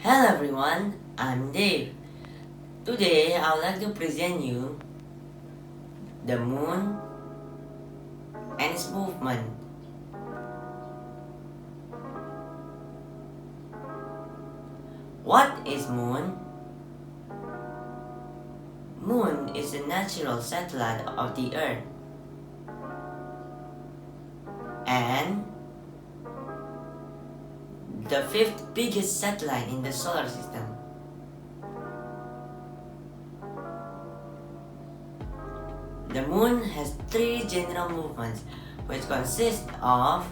Hello everyone, I'm Dave. Today I would like to present you the moon and its movement. What is moon? Moon is the natural satellite of the Earth and the fifth biggest satellite in the solar system. The moon has three general movements which consist of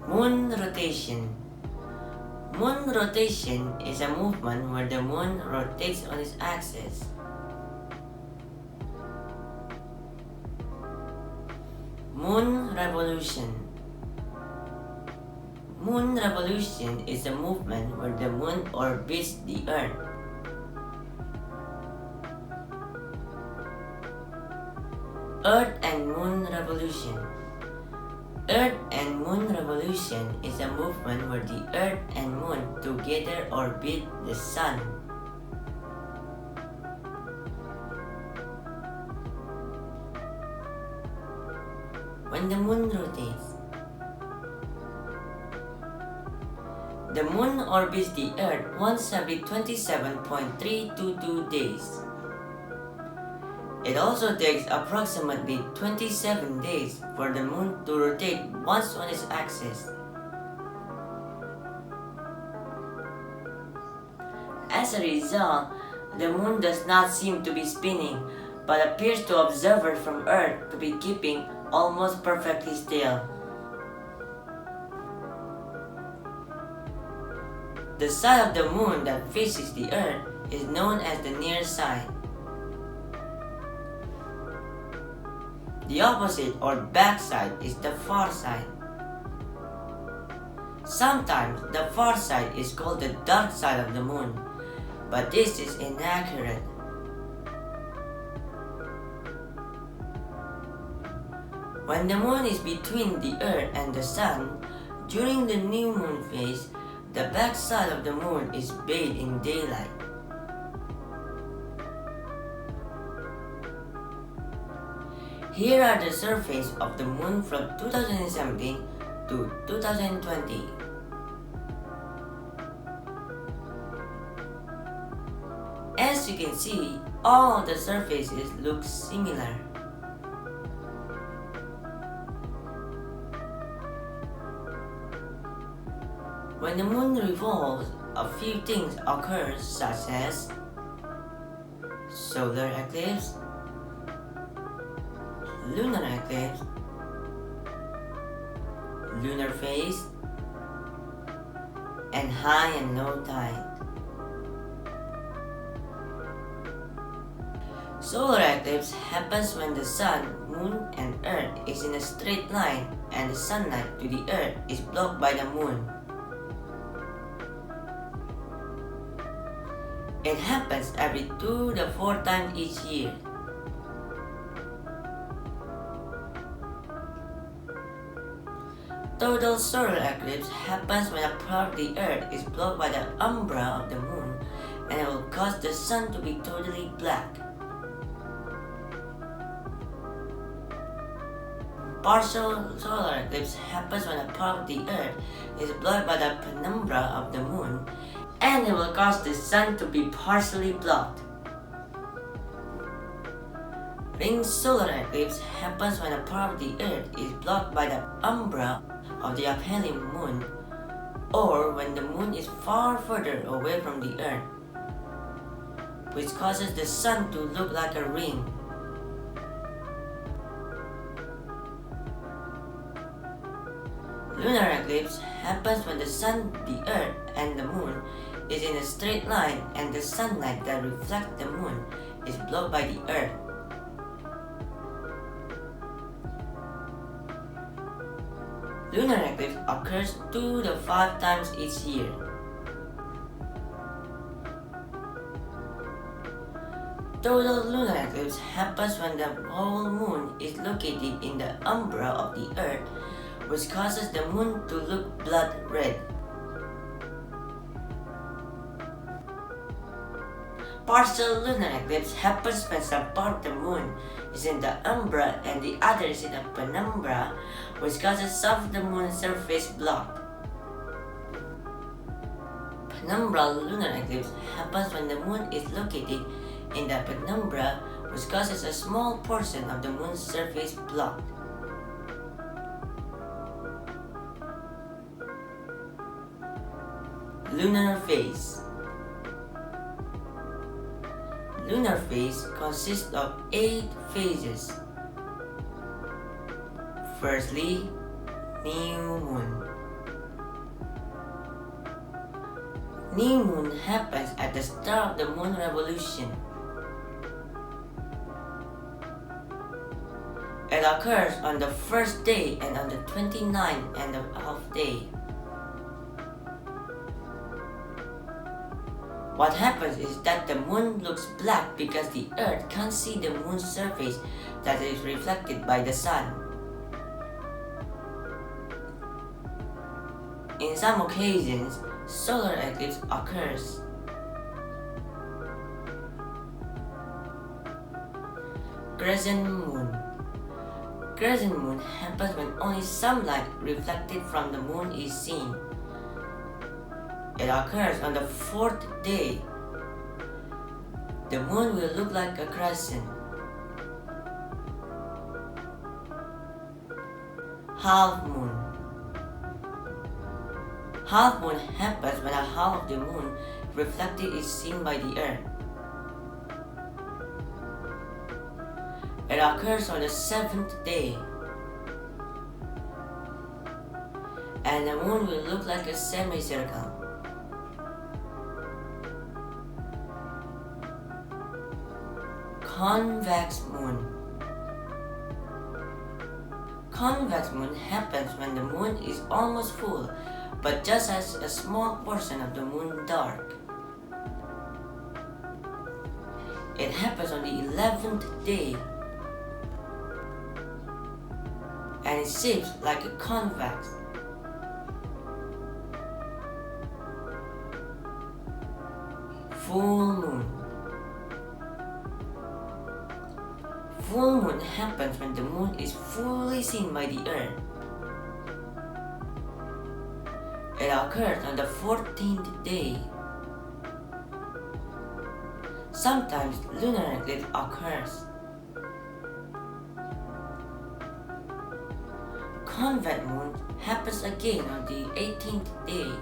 moon rotation. Moon rotation is a movement where the moon rotates on its axis. Moon revolution. Moon revolution is a movement where the moon orbits the Earth. Earth and Moon revolution. Earth and Moon revolution is a movement where the Earth and Moon together orbit the Sun. When the moon rotates, the moon orbits the Earth once every 27.322 days. It also takes approximately 27 days for the moon to rotate once on its axis. As a result, the moon does not seem to be spinning, but appears to observers from Earth to be keeping almost perfectly still. The side of the moon that faces the Earth is known as the near side. The opposite or back side is the far side. Sometimes the far side is called the dark side of the moon, but this is inaccurate. When the moon is between the Earth and the Sun, during the new moon phase, the back side of the moon is bathed in daylight. Here are the surface of the moon from 2017 to 2020. As you can see, all the surfaces look similar. When the moon revolves, a few things occur such as solar eclipse, lunar eclipse, lunar phase, and high and low tide. Solar eclipse happens when the sun, moon, and earth is in a straight line and the sunlight to the earth is blocked by the moon. It happens every 2 to 4 times each year. Total solar eclipse happens when a part of the earth is blocked by the umbra of the moon, and it will cause the sun to be totally black. Partial solar eclipse happens when a part of the earth is blocked by the penumbra of the moon, and it will cause the sun to be partially blocked. Ring solar eclipse happens when a part of the earth is blocked by the umbra of the aphelion moon, or when the moon is far further away from the earth, which causes the sun to look like a ring. Lunar eclipse happens when the sun, the earth, and the moon is in a straight line and the sunlight that reflects the moon is blocked by the earth. Lunar eclipse occurs 2 to 5 times each year. Total lunar eclipse happens when the whole moon is located in the umbra of the earth, which causes the moon to look blood red. Partial lunar eclipse happens when some part of the moon is in the umbra and the other is in the penumbra, which causes some of the moon's surface blocked. Penumbral lunar eclipse happens when the moon is located in the penumbra, which causes a small portion of the moon's surface blocked. Lunar Phase. Lunar phase consists of 8 phases. Firstly, new moon. New moon happens at the start of the moon revolution. It occurs on the first day and on the 29th and the half day. What happens is that the moon looks black because the earth can't see the moon's surface that is reflected by the sun. In some occasions, solar eclipse occurs. Crescent moon. Crescent moon happens when only sunlight reflected from the moon is seen. It occurs on the 4th day. The moon will look like a crescent. Half moon. Half moon happens when a half of the moon reflected is seen by the earth. It occurs on the 7th day. And the moon will look like a semicircle. Convex moon. Convex moon happens when the moon is almost full, but just has a small portion of the moon dark. It happens on the 11th day, and it shapes like a convex. Full moon. Full moon happens when the moon is fully seen by the earth. It occurs on the 14th day. Sometimes lunar eclipse occurs. Convex moon happens again on the 18th day.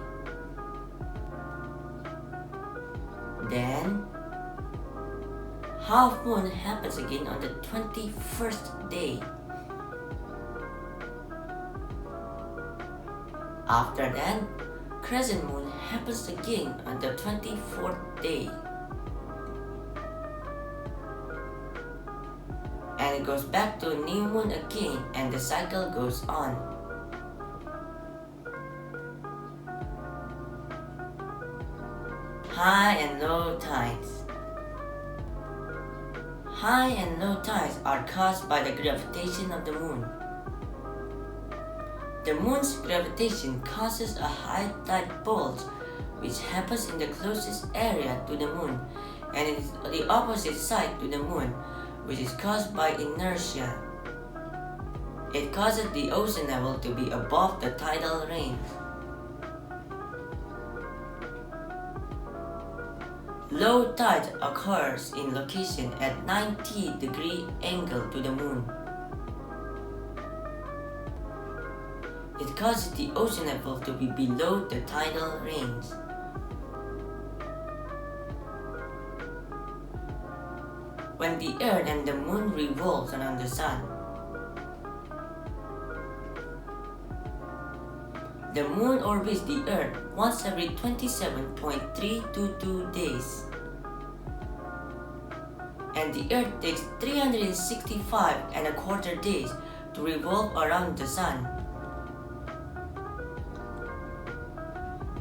Then half moon happens again on the 21st day. After that, crescent moon happens again on the 24th day. And it goes back to new moon again, and the cycle goes on. High and low tides. High and low tides are caused by the gravitation of the moon. The moon's gravitation causes a high tide bulge, which happens in the closest area to the moon, and it is the opposite side to the moon, which is caused by inertia. It causes the ocean level to be above the tidal range. Low tide occurs in location at 90-degree angle to the moon. It causes the ocean level to be below the tidal range. When the earth and the moon revolves around the sun, the moon orbits the earth once every 27.322 days. And the earth takes 365.25 days to revolve around the sun.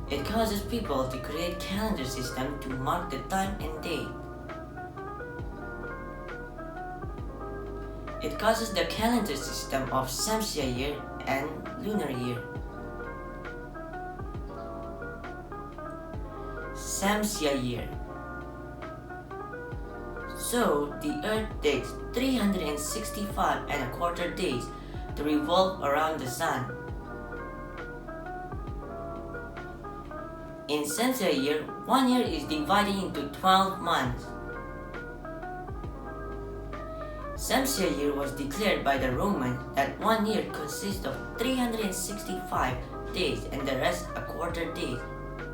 It causes people to create calendar system to mark the time and date. It causes the calendar system of Shamsia year and lunar year. Samsia year. So the Earth takes 365 and a quarter days to revolve around the Sun. In Samsia year, 1 year is divided into 12 months. Samsia year was declared by the Romans that 1 year consists of 365 days and the rest a quarter days.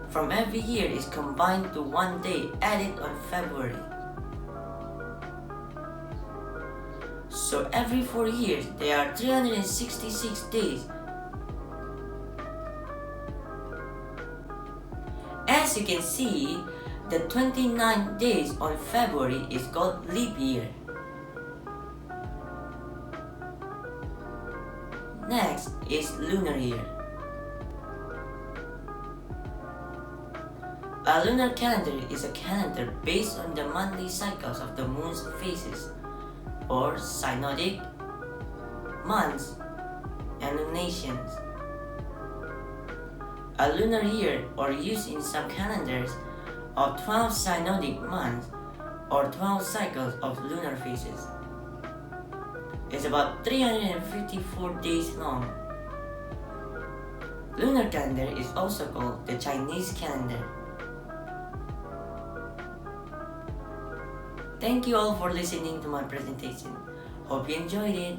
From every year is combined to 1 day added on February. So every 4 years there are 366 days. As you can see, the 29 days on February is called leap year. Next is lunar year. A lunar calendar is a calendar based on the monthly cycles of the moon's phases, or synodic months and lunations. A lunar year, or used in some calendars, of 12 synodic months or 12 cycles of lunar phases, is about 354 days long. Lunar calendar is also called the Chinese calendar. Thank you all for listening to my presentation. Hope you enjoyed it.